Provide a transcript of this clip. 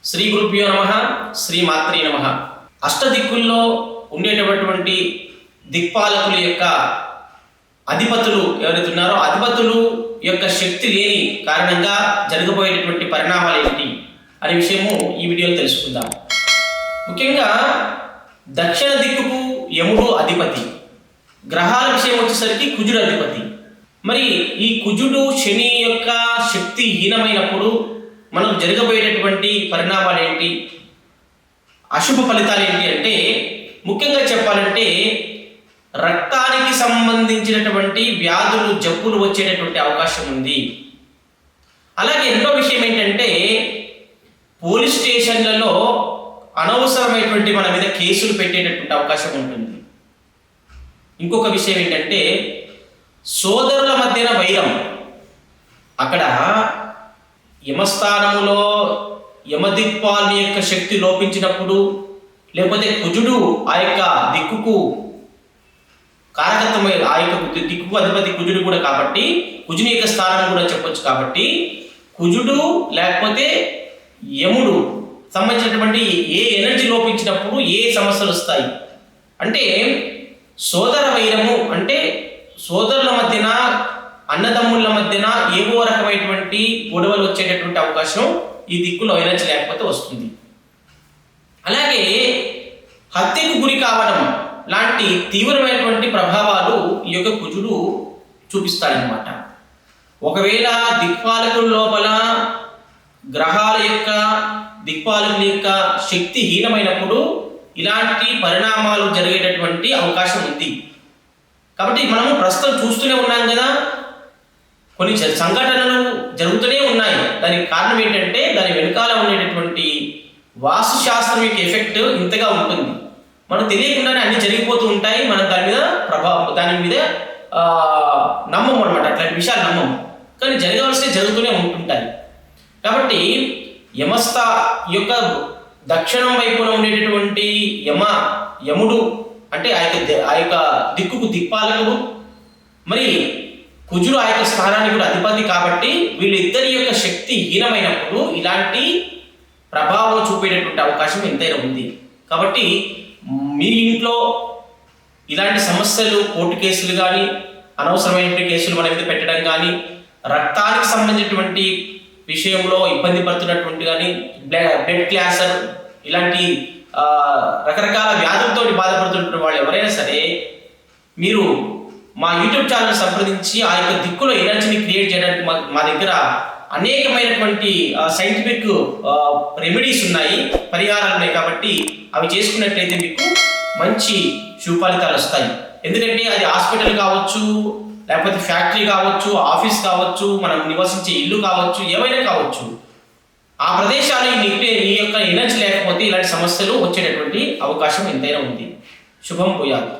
శ్రీ గురుభ్యో నమః, శ్రీ మాత్రే నమః. అష్టదిక్కుల్లో ఉండేటటువంటి దిక్పాలకుల యొక్క అధిపతులు ఎవరైతే ఉన్నారో అధిపతులు యొక్క శక్తి లేని కారణంగా జరగబోయేటటువంటి పరిణామాలు ఏంటి అనే విషయము ఈ వీడియోలో తెలుసుకుందాం. ముఖ్యంగా దక్షిణ దిక్కుకు యముడు అధిపతి, గ్రహాల విషయం వచ్చేసరికి కుజుడు అధిపతి. మరి ఈ కుజుడు శని యొక్క శక్తి హీనమైనప్పుడు మనకు జరగబోయేటటువంటి పరిణామాలు ఏంటి, అశుభ ఫలితాలు ఏంటి అంటే, ముఖ్యంగా చెప్పాలంటే రక్తానికి సంబంధించినటువంటి వ్యాధులు జబ్బులు వచ్చేటటువంటి అవకాశం ఉంది. అలాగే రెండో విషయం ఏంటంటే పోలీస్ స్టేషన్లలో అనవసరమైనటువంటి మన మీద కేసులు పెట్టేటటువంటి అవకాశం ఉంటుంది. ఇంకొక విషయం ఏంటంటే సోదరుల మధ్యన వైరం. అక్కడ యమస్థానములో యమదిక్పాలుని యొక్క శక్తి లోపించినప్పుడు, లేకపోతే కుజుడు ఆ యొక్క దిక్కుకు కారకత్వమై ఆ యొక్క దిక్కుకు అధిపతి కుజుడు కూడా కాబట్టి కుజుని యొక్క స్థానం కూడా చెప్పొచ్చు. కాబట్టి కుజుడు లేకపోతే యముడు సంబంధించినటువంటి ఏ ఎనర్జీ లోపించినప్పుడు ఏ సమస్యలు వస్తాయి అంటే సోదర వైరము, అంటే సోదరుల మధ్యన అన్నదమ్ముల మధ్యన ఏవో రకమైనటువంటి గొడవలు వచ్చేటటువంటి అవకాశం ఈ దిక్కులో ఎనర్జీ లేకపోతే వస్తుంది. అలాగే హత్యకు గురి కావడం లాంటి తీవ్రమైనటువంటి ప్రభావాలు ఈ యొక్క కుజుడు చూపిస్తాడనమాట. ఒకవేళ దిక్పాలకుల లోపల గ్రహాల యొక్క దిక్పాలకుల యొక్క శక్తి హీనమైనప్పుడు ఇలాంటి పరిణామాలు జరిగేటటువంటి అవకాశం ఉంది. కాబట్టి మనము ప్రస్తుతం చూస్తూనే ఉన్నాం కదా, కొన్ని సంఘటనలు జరుగుతూనే ఉన్నాయి. దానికి కారణం ఏంటంటే దాని వెనుకాల ఉండేటటువంటి వాస్తుశాస్త్రం యొక్క ఎఫెక్ట్ ఇంతగా ఉంటుంది. మనకు తెలియకుండానే అన్ని జరిగిపోతూ ఉంటాయి. మనం దాని మీద నమ్మము అనమాట, అట్లాంటి విషయాలు నమ్మము. కానీ జరగవలసినవి జరుగుతూనే ఉంటుంటాయి. కాబట్టి యమస్థ యొక్క దక్షిణం వైపున ఉండేటటువంటి యముడు అంటే ఆ యొక్క దిక్కుకు దిక్పాలకుడు, మరి కుజుడు ఆ యొక్క స్థానానికి కూడా అధిపతి. కాబట్టి వీళ్ళిద్దరి యొక్క శక్తి హీనమైనప్పుడు ఇలాంటి ప్రభావం చూపేటటువంటి అవకాశం ఎంతైనా ఉంది. కాబట్టి మీ ఇంట్లో ఇలాంటి సమస్యలు, కోర్టు కేసులు కానీ అనవసరమైన కేసులు మన మీద పెట్టడం కానీ, రక్తానికి సంబంధించినటువంటి విషయంలో ఇబ్బంది పడుతున్నటువంటి కానీ, బ్లడ్ క్యాన్సర్ ఇలాంటి రకరకాల వ్యాధులతో బాధపడుతున్న వాళ్ళు ఎవరైనా సరే మీరు మా యూట్యూబ్ ఛానల్ సంప్రదించి ఆ యొక్క దిక్కులో ఎనర్జీని క్రియేట్ చేయడానికి మా దగ్గర అనేకమైనటువంటి సైంటిఫిక్ రెమెడీస్ ఉన్నాయి, పరిహారాలు ఉన్నాయి. కాబట్టి అవి చేసుకున్నట్లయితే మీకు మంచి శుభ ఫలితాలు వస్తాయి. ఎందుకంటే అది హాస్పిటల్ కావచ్చు, లేకపోతే ఫ్యాక్టరీ కావచ్చు, ఆఫీస్ కావచ్చు, మనం నివసించే ఇల్లు కావచ్చు, ఏమైనా కావచ్చు, ఆ ప్రదేశాలు ఈ యొక్క ఎనర్జీ లేకపోతే ఇలాంటి సమస్యలు వచ్చేటటువంటి అవకాశం ఎంతైనా ఉంది. శుభం భూయాత్.